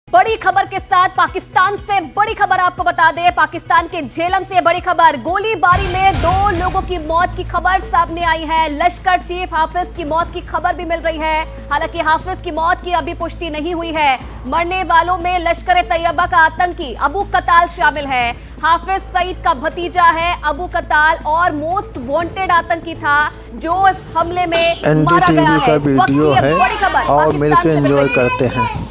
बड़ी खबर के साथ पाकिस्तान से बड़ी खबर आपको बता दें। पाकिस्तान के झेलम से बड़ी खबर, गोलीबारी में 2 लोगों की मौत की खबर सामने आई है। लश्कर चीफ हाफिज की मौत की खबर भी मिल रही है। हालांकि हाफिज की मौत की अभी पुष्टि नहीं हुई है। मरने वालों में लश्कर तैयबा का आतंकी अबू कताल शामिल है। हाफिज सईद का भतीजा है अबू कताल और मोस्ट वांटेड आतंकी था जो इस हमले में मारा गया है। वीडियो है और मिलकर एंजॉय करते हैं।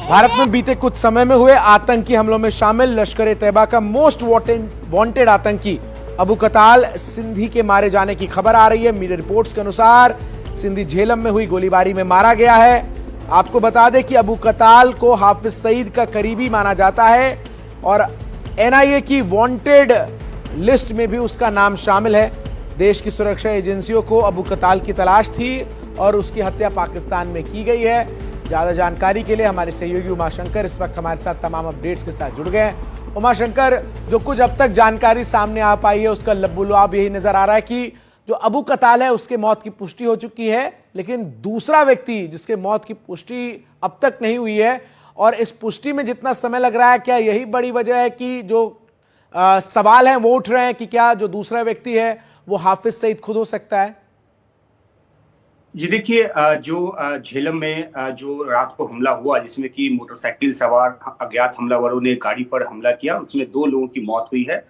भारत में बीते कुछ समय में हुए आतंकी हमलों में शामिल लश्कर तैयबा का मोस्ट वांटेड आतंकी अबू कताल सिंधी के मारे जाने की खबर आ रही है। मीडिया रिपोर्ट्स के अनुसार सिंधी झेलम में हुई गोलीबारी में मारा गया है। आपको बता दें कि अबू कताल को हाफिज सईद का करीबी माना जाता है और एनआईए की वांटेड लिस्ट में भी उसका नाम शामिल है। देश की सुरक्षा एजेंसियों को अबू कताल की तलाश थी और उसकी हत्या पाकिस्तान में की गई है। ज्यादा जानकारी के लिए हमारे सहयोगी उमाशंकर इस वक्त हमारे साथ तमाम अपडेट्स के साथ जुड़ गए हैं। उमाशंकर, जो कुछ अब तक जानकारी सामने आ पाई है उसका लबुलाब यही नजर आ रहा है कि जो अबू कताल है उसके मौत की पुष्टि हो चुकी है, लेकिन दूसरा व्यक्ति जिसके मौत की पुष्टि अब तक नहीं हुई है, और इस पुष्टि में जितना समय लग रहा है, क्या यही बड़ी वजह है कि जो सवाल हैं वो उठ रहे हैं कि क्या जो दूसरा व्यक्ति है वो हाफिज सईद खुद हो सकता है? जी देखिए, जो झेलम में जो रात को हमला हुआ जिसमें कि मोटरसाइकिल सवार अज्ञात हमलावरों ने गाड़ी पर हमला किया, उसमें 2 लोगों की मौत हुई है।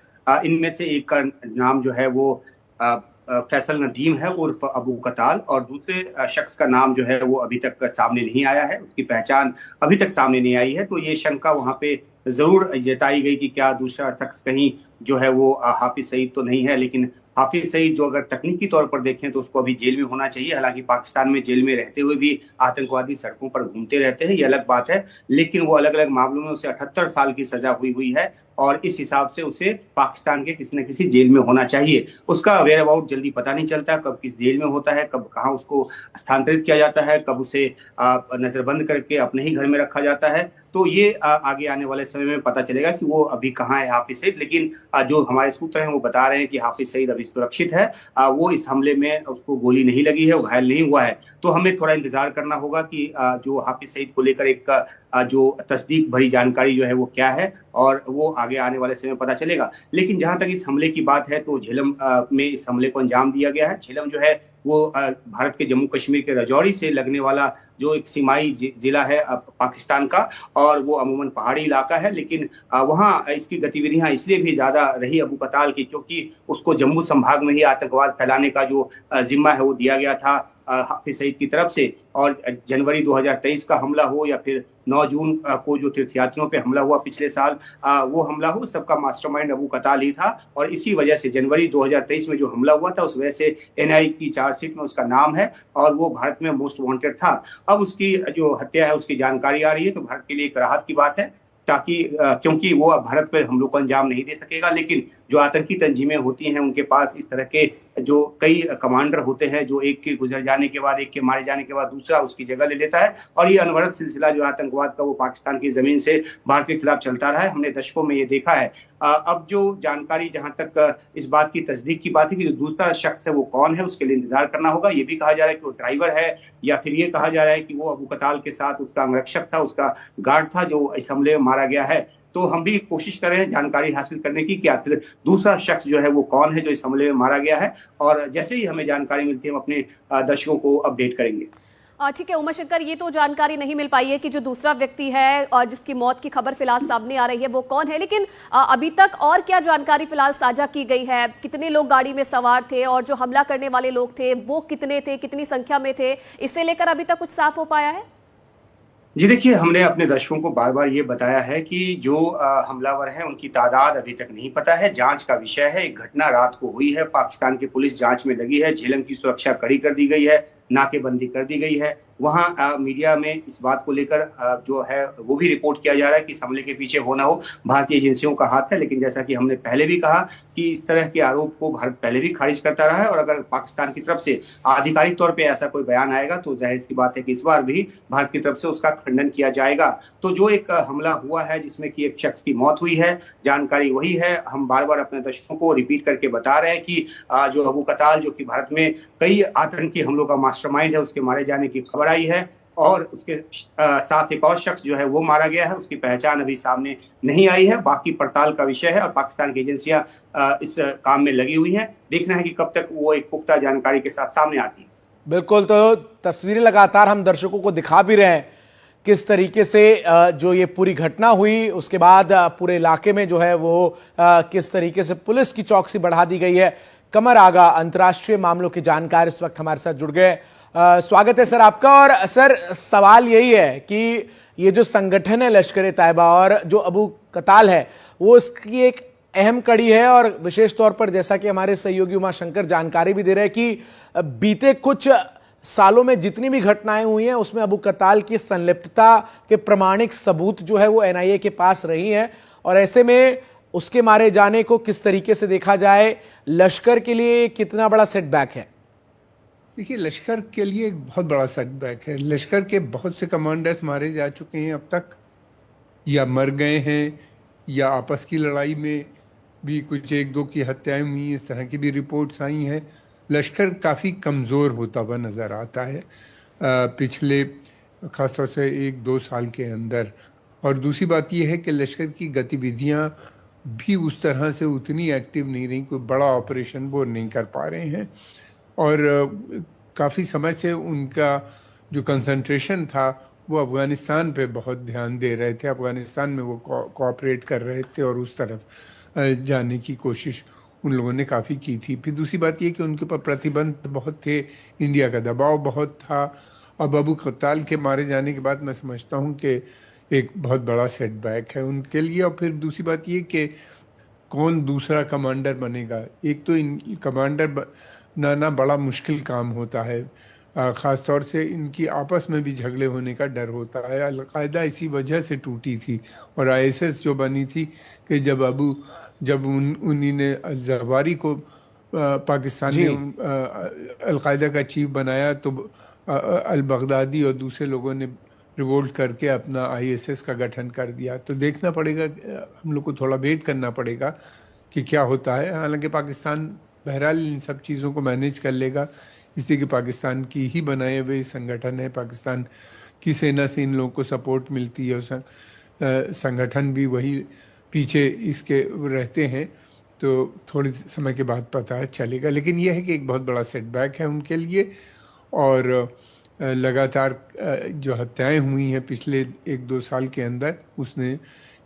इनमें से एक का नाम जो है वो फैसल नदीम है उर्फ अबू कताल, और दूसरे शख्स का नाम जो है वो अभी तक सामने नहीं आया है, उसकी पहचान अभी तक सामने नहीं आई है। तो ये शंका वहां पे जरूर जताई गई कि क्या दूसरा शख्स कहीं जो है वो हाफिज सईद तो नहीं है। लेकिन हाफिज सईद जो अगर तकनीकी तौर पर देखें तो उसको अभी जेल में होना चाहिए। हालांकि पाकिस्तान में जेल में रहते हुए भी आतंकवादी सड़कों पर घूमते रहते हैं, ये अलग बात है, लेकिन वो अलग अलग मामलों में उसे 78 साल की सजा हुई है और इस हिसाब से उसे पाकिस्तान के किसी न किसी जेल में होना चाहिए। उसका वेयर अबाउट जल्दी पता नहीं चलता, कब किस जेल में होता है, कब कहाँ उसको स्थानांतरित किया जाता है, कब उसे नजरबंद करके अपने ही घर में रखा जाता है। तो ये आगे आने वाले समय में पता चलेगा कि वो अभी कहाँ है हाफिज सईद। लेकिन जो हमारे सूत्र हैं वो बता रहे हैं कि हाफिज सईद अभी सुरक्षित है, वो इस हमले में उसको गोली नहीं लगी है, वो घायल नहीं हुआ है। तो हमें थोड़ा इंतजार करना होगा कि जो हाफिज सईद को लेकर एक जो तस्दीक भरी जानकारी जो है वो क्या है, और वो आगे आने वाले समय में पता चलेगा। लेकिन जहां तक इस हमले की बात है तो झेलम में इस हमले को अंजाम दिया गया है। झेलम जो है वो भारत के जम्मू कश्मीर के राजौरी से लगने वाला जो एक सीमाई जिला है पाकिस्तान का, और वो अमूमन पहाड़ी इलाका है। लेकिन वहाँ इसकी गतिविधियां इसलिए भी ज्यादा रही अबू कताल की क्योंकि उसको जम्मू संभाग में ही आतंकवाद फैलाने का जो जिम्मा है वो दिया गया था हाफिज सईद की तरफ से। और जनवरी 2023 का हमला हो या फिर 9 जून को जो तीर्थयात्रियों पे हमला हुआ पिछले साल, वो हमला हो, सबका मास्टरमाइंड अबू कताल ही था। और इसी वजह से जनवरी 2023 में जो हमला हुआ था उस वजह से एनआईए की चार्जशीट में उसका नाम है और वो भारत में मोस्ट वांटेड था। अब उसकी जो हत्या है उसकी जानकारी आ रही है तो भारत के लिए एक राहत की बात है, ताकि क्योंकि वो अब भारत पर हमलों को अंजाम नहीं दे सकेगा। लेकिन जो आतंकी तंजीमें होती हैं उनके पास इस तरह के जो कई कमांडर होते हैं जो एक के गुजर जाने के बाद, एक के मारे जाने के बाद दूसरा उसकी जगह ले लेता है, और ये अनवरत सिलसिला जो आतंकवाद का वो पाकिस्तान की जमीन से भारत के खिलाफ चलता रहा है। हमने दशकों में ये देखा है। अब जो जानकारी जहां तक इस बात की तस्दीक की बात है कि जो दूसरा शख्स है वो कौन है, उसके लिए इंतजार करना होगा। ये भी कहा जा रहा है कि वो ड्राइवर है, या फिर ये कहा जा रहा है कि वो अबू कताल के साथ उसका अंगरक्षक था, उसका गार्ड था जो इस हमले में मारा गया है। तो हम भी कोशिश कर रहे हैं जानकारी हासिल करने की कि आखिर दूसरा शख्स जो है वो कौन है जो इस हमले में मारा गया है, और जैसे ही हमें जानकारी मिलती है हम अपने दर्शकों को अपडेट करेंगे। ठीक है उमाशंकर, ये तो जानकारी नहीं मिल पाई है कि जो दूसरा व्यक्ति है और जिसकी मौत की खबर फिलहाल सामने आ रही है वो कौन है, लेकिन अभी तक और क्या जानकारी फिलहाल साझा की गई है? कितने लोग गाड़ी में सवार थे और जो हमला करने वाले लोग थे वो कितने थे, कितनी संख्या में थे, इससे लेकर अभी तक कुछ साफ हो पाया है? जी देखिए, हमने अपने दर्शकों को बार बार ये बताया है कि जो हमलावर हैं उनकी तादाद अभी तक नहीं पता है, जांच का विषय है। एक घटना रात को हुई है, पाकिस्तान की पुलिस जांच में लगी है, झेलम की सुरक्षा कड़ी कर दी गई है, नाकेबंदी कर दी गई है। वहाँ मीडिया में इस बात को लेकर जो है वो भी रिपोर्ट किया जा रहा है कि इस हमले के पीछे हो ना हो भारतीय एजेंसियों का हाथ है। लेकिन जैसा कि हमने पहले भी कहा कि इस तरह के आरोप को भारत पहले भी खारिज करता रहा है, और अगर पाकिस्तान की तरफ से आधिकारिक तौर पे ऐसा कोई बयान आएगा तो जाहिर सी बात है कि इस बार भी भारत की तरफ से उसका खंडन किया जाएगा। तो जो एक हमला हुआ है जिसमें कि एक शख्स की मौत हुई है, जानकारी वही है। हम बार बार अपने दर्शकों को रिपीट करके बता रहे हैं कि जो अबू कताल जो कि भारत में कई आतंकी हमलों का मास्टरमाइंड है, उसके मारे जाने की खबर आई है। और उसके साथ एक और शख्स जो है वो मारा गया है। उसकी पहचान अभी सामने नहीं आई है, बाकी पड़ताल का विषय है और पाकिस्तान की एजेंसियां इस काम में लगी हुई हैं। देखना है कि कब तक वो एक पुख्ता जानकारी के साथ सामने आती है। बिल्कुल, तो तस्वीरें लगातार हम दर्शकों को दिखा भी रहे हैं किस तरीके से जो ये पूरी घटना हुई, उसके बाद पूरे इलाके में जो है वो किस तरीके से पुलिस की चौकसी बढ़ा दी गई है। कमर आगा अंतर्राष्ट्रीय मामलों के जानकार इस वक्त हमारे साथ जुड़ गए। स्वागत है सर आपका। और सर, सवाल यही है कि ये जो संगठन है लश्कर ए तैयबा और जो अबू कताल है, वो इसकी एक अहम कड़ी है। और विशेष तौर पर जैसा कि हमारे सहयोगी उमाशंकर जानकारी भी दे रहे हैं कि बीते कुछ सालों में जितनी भी घटनाएं हुई हैं उसमें अबू कताल की संलिप्तता के प्रमाणिक सबूत जो है वो एनआईए के पास रही हैं। और ऐसे में उसके मारे जाने को किस तरीके से देखा जाए, लश्कर के लिए कितना बड़ा सेटबैक है? देखिए, लश्कर के लिए एक बहुत बड़ा सेटबैक है। लश्कर के बहुत से कमांडर्स मारे जा चुके हैं अब तक, या मर गए हैं, या आपस की लड़ाई में भी कुछ एक दो की हत्याएं हुई, इस तरह की भी रिपोर्ट्स आई हैं। लश्कर काफ़ी कमज़ोर होता हुआ नज़र आता है पिछले ख़ासतौर से 1-2 साल के अंदर। और दूसरी बात यह है कि लश्कर की गतिविधियां भी उस तरह से उतनी एक्टिव नहीं रही, कोई बड़ा ऑपरेशन वो नहीं कर पा रहे हैं। और काफ़ी समय से उनका जो कंसंट्रेशन था वो अफ़गानिस्तान पे बहुत ध्यान दे रहे थे, अफ़गानिस्तान में वो कोऑपरेट कर रहे थे और उस तरफ जाने की कोशिश उन लोगों ने काफ़ी की थी। फिर दूसरी बात ये कि उनके ऊपर प्रतिबंध बहुत थे, इंडिया का दबाव बहुत था। अब अबू कताल के मारे जाने के बाद मैं समझता हूँ कि एक बहुत बड़ा सेटबैक है उनके लिए। और फिर दूसरी बात ये कि कौन दूसरा कमांडर बनेगा। एक तो इन कमांडर बनाना बड़ा मुश्किल काम होता है, ख़ास तौर से इनकी आपस में भी झगड़े होने का डर होता है। अल-कायदा इसी वजह से टूटी थी और आईएसएस जो बनी थी कि जब उन्हीं ने अल-ज़वारी को पाकिस्तान ने अल-कायदा का चीफ बनाया तो अल-बगदादी और दूसरे लोगों ने रिवोल्ट करके अपना आईएसएस का गठन कर दिया। तो देखना पड़ेगा, हम लोग को थोड़ा वेट करना पड़ेगा कि क्या होता है। हालांकि पाकिस्तान बहरहाल इन सब चीज़ों को मैनेज कर लेगा, इसलिए कि पाकिस्तान की ही बनाए हुए संगठन है, पाकिस्तान की सेना से इन लोगों को सपोर्ट मिलती है और संगठन भी वही पीछे इसके रहते हैं। तो थोड़ी समय के बाद पता चलेगा, लेकिन यह है कि एक बहुत बड़ा सेटबैक है उनके लिए। और लगातार जो हत्याएं हुई हैं पिछले 1-2 साल के अंदर, उसने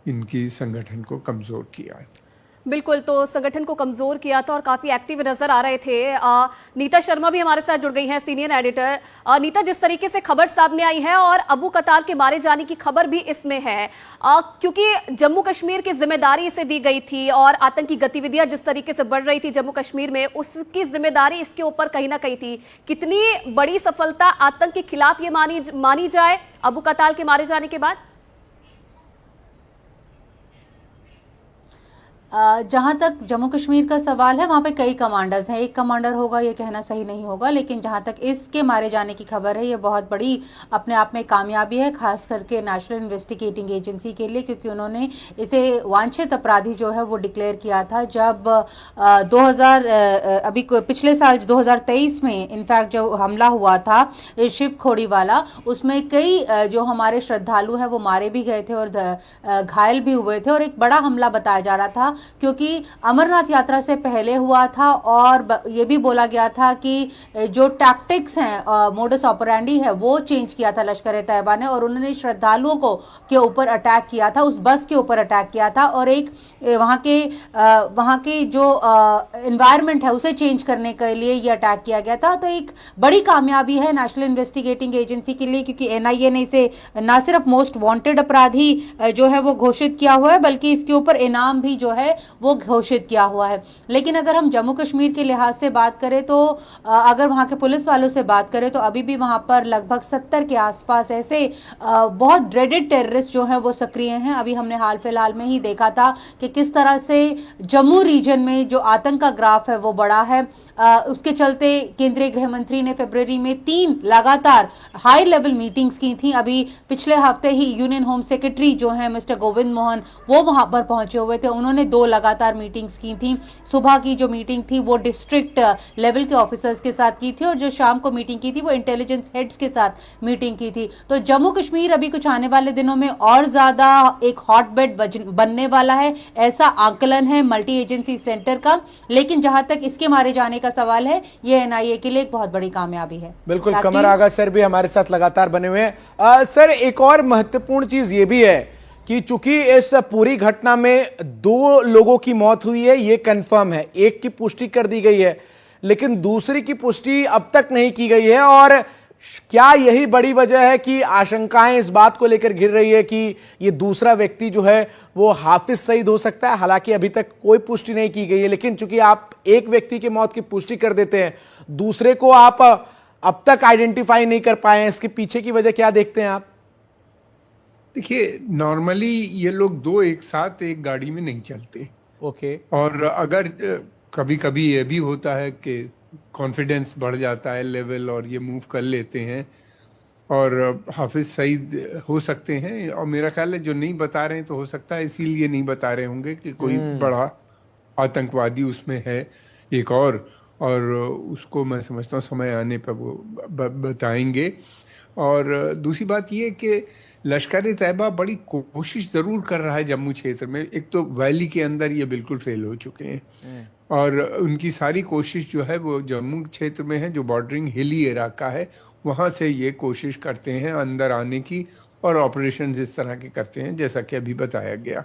इनकी संगठन को कमज़ोर किया है। बिल्कुल, तो संगठन को कमजोर किया था और काफी एक्टिव नजर आ रहे थे। नीता शर्मा भी हमारे साथ जुड़ गई हैं, सीनियर एडिटर। नीता, जिस तरीके से खबर सामने आई है और अबू कताल के मारे जाने की खबर भी इसमें है, क्योंकि जम्मू कश्मीर की जिम्मेदारी इसे दी गई थी और आतंकी गतिविधियां जिस तरीके से बढ़ रही थी जम्मू कश्मीर में, उसकी जिम्मेदारी इसके ऊपर कहीं ना कहीं थी। कितनी बड़ी सफलता आतंक के खिलाफ ये मानी जाए अबू कताल के मारे जाने के बाद? जहां तक जम्मू कश्मीर का सवाल है, वहां पे कई कमांडर्स हैं। एक कमांडर होगा ये कहना सही नहीं होगा, लेकिन जहां तक इसके मारे जाने की खबर है, ये बहुत बड़ी अपने आप में कामयाबी है, खास करके नेशनल इन्वेस्टिगेटिंग एजेंसी के लिए, क्योंकि उन्होंने इसे वांछित अपराधी जो है वो डिक्लेयर किया था जब अभी पिछले साल 2023 में इनफैक्ट जो हमला हुआ था शिव खोड़ी वाला, उसमें कई जो हमारे श्रद्धालु हैं वो मारे भी गए थे और घायल भी हुए थे। और एक बड़ा हमला बताया जा रहा था क्योंकि अमरनाथ यात्रा से पहले हुआ था और यह भी बोला गया था कि जो टैक्टिक्स हैं, मोडस ऑपरेंडी है, वो चेंज किया था लश्कर ए तैयबा ने और उन्होंने श्रद्धालुओं को के ऊपर अटैक किया था, उस बस के ऊपर अटैक किया था और एक वहां के जो एनवायरनमेंट है उसे चेंज करने के लिए ये अटैक किया गया था। तो एक बड़ी कामयाबी है नेशनल इन्वेस्टिगेटिंग एजेंसी के लिए, क्योंकि एनआईए ने इसे न सिर्फ मोस्ट वांटेड अपराधी जो है वो घोषित किया हुआ है, बल्कि इसके ऊपर इनाम भी जो है वो घोषित किया हुआ है। लेकिन अगर हम जम्मू कश्मीर के लिहाज से बात करें तो अगर वहां के पुलिस वालों से बात करें तो अभी भी वहां पर लगभग 70 के आसपास ऐसे बहुत ड्रेडेड टेररिस्ट जो हैं वो सक्रिय हैं। अभी हमने हाल फिलहाल में ही देखा था कि किस तरह से जम्मू रीजन में जो आतंक का ग्राफ है वो बढ़ा है। उसके चलते केंद्रीय गृह मंत्री ने फरवरी में 3 लगातार हाई लेवल मीटिंग्स की थी। अभी पिछले हफ्ते ही यूनियन होम सेक्रेटरी जो है मिस्टर गोविंद मोहन, वो वहां पर पहुंचे हुए थे। उन्होंने 2 दो लगातार मीटिंग्स की थी। सुबह की जो मीटिंग थी वो डिस्ट्रिक्ट लेवल के ऑफिसर्स के साथ की थी और जो शाम को मीटिंग की थी वो इंटेलिजेंस हेड्स के साथ मीटिंग की थी। तो जम्मू कश्मीर अभी कुछ आने वाले दिनों में और ज्यादा एक हॉटबेड बनने वाला है, ऐसा आकलन है मल्टी एजेंसी सेंटर का। लेकिन जहां तक इसके मारे जाने का सवाल है, ये एनआईए के लिए एक बहुत बड़ी कामयाबी है। बिल्कुल, कमर आगा सर भी हमारे साथ लगातार बने हुए हैं। सर, एक और महत्वपूर्ण चीज ये भी है कि चूंकि इस पूरी घटना में 2 लोगों की मौत हुई है, ये कंफर्म है, एक की पुष्टि कर दी गई है, लेकिन दूसरी की पुष्टि अब तक नहीं की गई है। और क्या यही बड़ी वजह है कि आशंकाएं इस बात को लेकर घिर रही है कि ये दूसरा व्यक्ति जो है वो हाफिज सईद हो सकता है? हालांकि अभी तक कोई पुष्टि नहीं की गई है, लेकिन चूंकि आप एक व्यक्ति की मौत की पुष्टि कर देते हैं, दूसरे को आप अब तक आइडेंटिफाई नहीं कर पाए हैं, इसके पीछे की वजह क्या देखते हैं आप? देखिए, नॉर्मली ये लोग 2 एक साथ एक गाड़ी में नहीं चलते। ओके। और अगर कभी कभी ये भी होता है कि कॉन्फिडेंस बढ़ जाता है लेवल और ये मूव कर लेते हैं, और हाफिज सईद हो सकते हैं। और मेरा ख्याल है जो नहीं बता रहे हैं तो हो सकता है इसीलिए नहीं बता रहे होंगे कि कोई बड़ा आतंकवादी उसमें है एक और उसको मैं समझता हूँ समय आने पर वो बताएंगे। और दूसरी बात ये कि लश्कर तैयबा बड़ी कोशिश जरूर कर रहा है जम्मू क्षेत्र में। एक तो वैली के अंदर ये बिल्कुल फेल हो चुके हैं और उनकी सारी कोशिश जो है वो जम्मू क्षेत्र में है, जो बॉर्डरिंग हिली इलाका है, वहाँ से ये कोशिश करते हैं अंदर आने की और ऑपरेशन जिस तरह के करते हैं जैसा कि अभी बताया गया।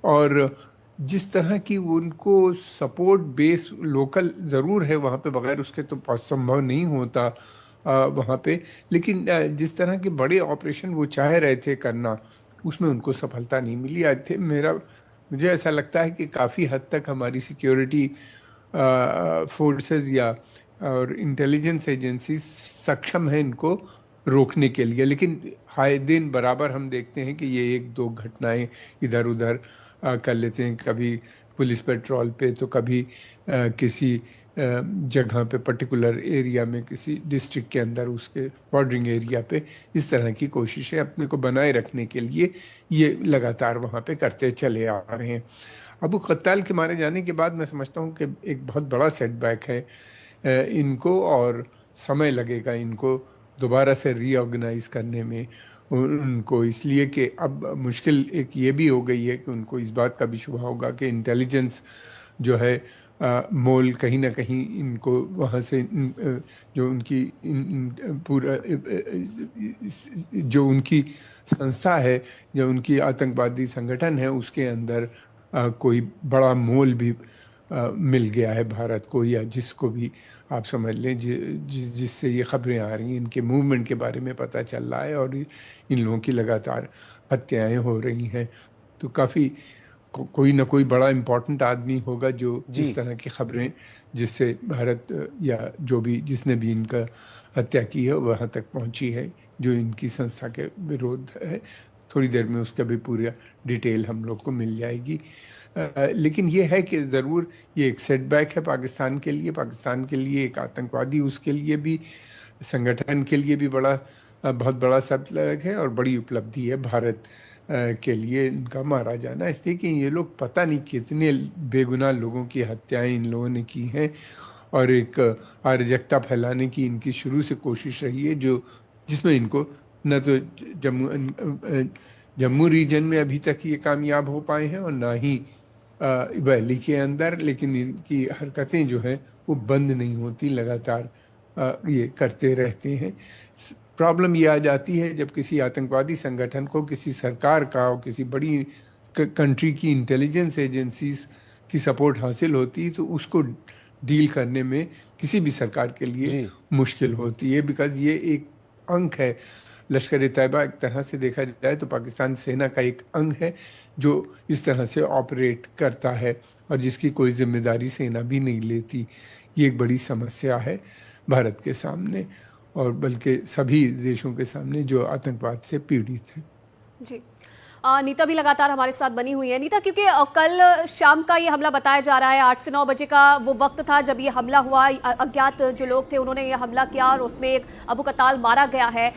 और जिस तरह की उनको सपोर्ट बेस लोकल ज़रूर है वहाँ पे, बगैर उसके तो संभव नहीं होता वहाँ पे। लेकिन जिस तरह के बड़े ऑपरेशन वो चाह रहे थे करना, उसमें उनको सफलता नहीं मिली। मुझे ऐसा लगता है कि काफ़ी हद तक हमारी सिक्योरिटी फोर्सेस या और इंटेलिजेंस एजेंसी सक्षम है इनको रोकने के लिए। लेकिन हाय दिन बराबर हम देखते हैं कि ये 1-2 घटनाएं इधर उधर कर लेते हैं, कभी पुलिस पेट्रोल पे तो कभी किसी जगह पे पर्टिकुलर एरिया में, किसी डिस्ट्रिक्ट के अंदर उसके बॉर्डरिंग एरिया पे। इस तरह की कोशिशें अपने को बनाए रखने के लिए ये लगातार वहाँ पे करते चले आ रहे हैं। अबू कत्ताल के मारे जाने के बाद मैं समझता हूँ कि एक बहुत बड़ा सेटबैक है इनको, और समय लगेगा इनको दोबारा से रीऑर्गेनाइज करने में उनको, इसलिए कि अब मुश्किल एक ये भी हो गई है कि उनको इस बात का भी शुबा होगा कि इंटेलिजेंस जो है मोल कहीं ना कहीं इनको वहाँ से जो उनकी पूरा जो उनकी संस्था है, जो उनकी आतंकवादी संगठन है, उसके अंदर कोई बड़ा मोल भी मिल गया है भारत को, या जिसको भी आप समझ लें, जिससे ये खबरें आ रही हैं, इनके मूवमेंट के बारे में पता चल रहा है और इन लोगों की लगातार हत्याएं हो रही हैं। तो काफ़ी कोई ना कोई बड़ा इम्पोर्टेंट आदमी होगा जो जिस तरह की खबरें, जिससे भारत या जो भी जिसने भी इनका हत्या की है वहाँ तक पहुँची है, जो इनकी संस्था के विरोध है। थोड़ी देर में उसका भी पूरा डिटेल हम लोग को मिल जाएगी। लेकिन ये है कि ज़रूर ये एक सेटबैक है पाकिस्तान के लिए एक आतंकवादी, उसके लिए भी, संगठन के लिए भी बहुत बड़ा सेटबैक है और बड़ी उपलब्धि है भारत के लिए इनका मारा जाना। इसलिए कि ये लोग पता नहीं कितने बेगुनाह लोगों की हत्याएं इन लोगों ने की हैं, और एक अराजकता फैलाने की इनकी शुरू से कोशिश रही है, जिसमें इनको न तो जम्मू रीजन में अभी तक ये कामयाब हो पाए हैं और ना ही वैली के अंदर। लेकिन इनकी हरकतें जो हैं वो बंद नहीं होती, लगातार ये करते रहते हैं। प्रॉब्लम ये आ जाती है जब किसी आतंकवादी संगठन को किसी सरकार का और किसी बड़ी कंट्री की इंटेलिजेंस एजेंसीज की सपोर्ट हासिल होती है, तो उसको डील करने में किसी भी सरकार के लिए मुश्किल होती है, बिकॉज ये एक अंग है। लश्कर तैयबा एक तरह से देखा जाए तो पाकिस्तान सेना का एक अंग है जो इस तरह से ऑपरेट करता है और जिसकी कोई जिम्मेदारी सेना भी नहीं लेती। ये एक बड़ी समस्या है भारत के सामने और बल्कि सभी देशों के सामने जो आतंकवाद से पीड़ित हैं। जी, नीता भी लगातार हमारे साथ बनी हुई है। नीता, क्योंकि कल शाम का ये हमला बताया जा रहा है, 8 से 9 बजे का वो वक्त था जब ये हमला हुआ। अज्ञात जो लोग थे उन्होंने ये हमला किया और उसमें एक अबू कताल मारा गया है।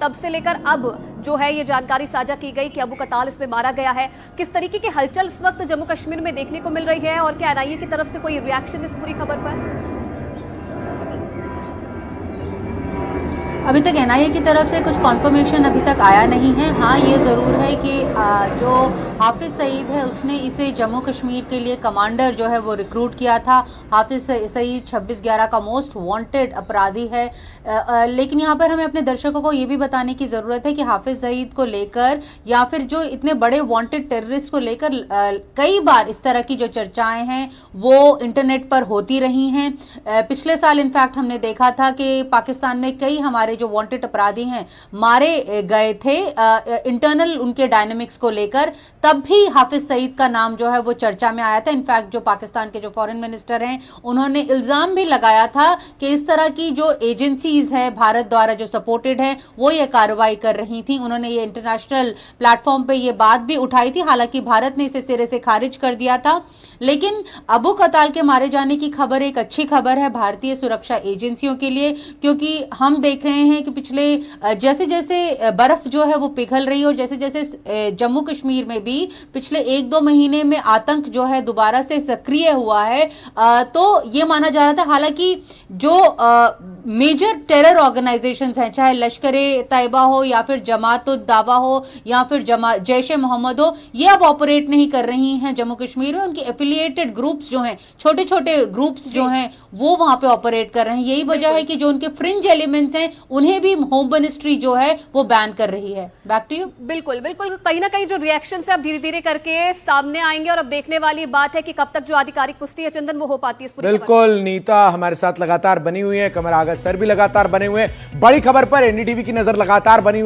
तब से लेकर अब जो है ये जानकारी साझा की गई कि अबू कताल इसमें मारा गया है। किस तरीके की हलचल इस वक्त जम्मू कश्मीर में देखने को मिल रही है और क्या एनआईए की तरफ से कोई रिएक्शन इस पूरी खबर पर? अभी तक एनआईए की तरफ से कुछ कॉन्फर्मेशन अभी तक आया नहीं है। हाँ, ये जरूर है कि जो हाफिज सईद है उसने इसे जम्मू कश्मीर के लिए कमांडर जो है वो रिक्रूट किया था। हाफिज सईद 26/11 का मोस्ट वांटेड अपराधी है। लेकिन यहाँ पर हमें अपने दर्शकों को ये भी बताने की जरूरत है कि हाफिज सईद को लेकर या फिर जो इतने बड़े वांटेड टेररिस्ट को लेकर कई बार इस तरह की जो चर्चाएं हैं वो इंटरनेट पर होती रही हैं। पिछले साल इनफैक्ट हमने देखा था कि पाकिस्तान में कई हमारे जो वांटेड अपराधी हैं मारे गए थे इंटरनल उनके डायनेमिक्स को लेकर। तब भी हाफिज सईद का नाम जो है वो चर्चा में आया था। इनफैक्ट जो पाकिस्तान के जो फॉरेन मिनिस्टर हैं उन्होंने इल्जाम भी लगाया था कि इस तरह की जो एजेंसीज है भारत द्वारा जो सपोर्टेड है वो ये कार्रवाई कर रही थी। उन्होंने ये इंटरनेशनल प्लेटफॉर्म पे ये बात भी उठाई थी। हालांकि भारत ने इसे सिरे से खारिज कर दिया था। लेकिन अबू कताल के मारे जाने की खबर एक अच्छी खबर है भारतीय सुरक्षा एजेंसियों के लिए, क्योंकि हम देख रहे हैं कि पिछले जैसे जैसे बर्फ जो है वो पिघल रही है और जैसे जैसे जम्मू कश्मीर में भी पिछले 1-2 महीने में आतंक जो है दोबारा से सक्रिय हुआ है। तो ये माना जा रहा था, हालांकि जो मेजर टेरर ऑर्गेनाइजेशंस हैं, चाहे लश्कर ए तैयबा हो या फिर जमात उद दावा हो या फिर जैश ए मोहम्मद हो, ये अब ऑपरेट नहीं कर रही हैं जम्मू कश्मीर में। उनके एफिलिएटेड ग्रुप्स जो हैं, छोटे छोटे ग्रुप्स जो हैं वो वहां पे ऑपरेट कर रहे हैं। यही वजह है कि जो उनके फ्रिंज एलिमेंट्स हैं उन्हें भी होम मिनिस्ट्री जो है वो बैन कर रही है। Back to you. बिल्कुल बिल्कुल, कहीं ना कहीं जो रिएक्शन है अब धीरे धीरे करके सामने आएंगे और अब देखने वाली बात है कि कब तक जो आधिकारिक पुष्टि है चंदन वो हो पाती है इस पूरी खबर। बिल्कुल, नीता हमारे साथ लगातार बनी हुई है, कमर आगा सर भी लगातार बने हुए हैं। बड़ी खबर पर एनडीटीवी की नजर लगातार बनी हुई है।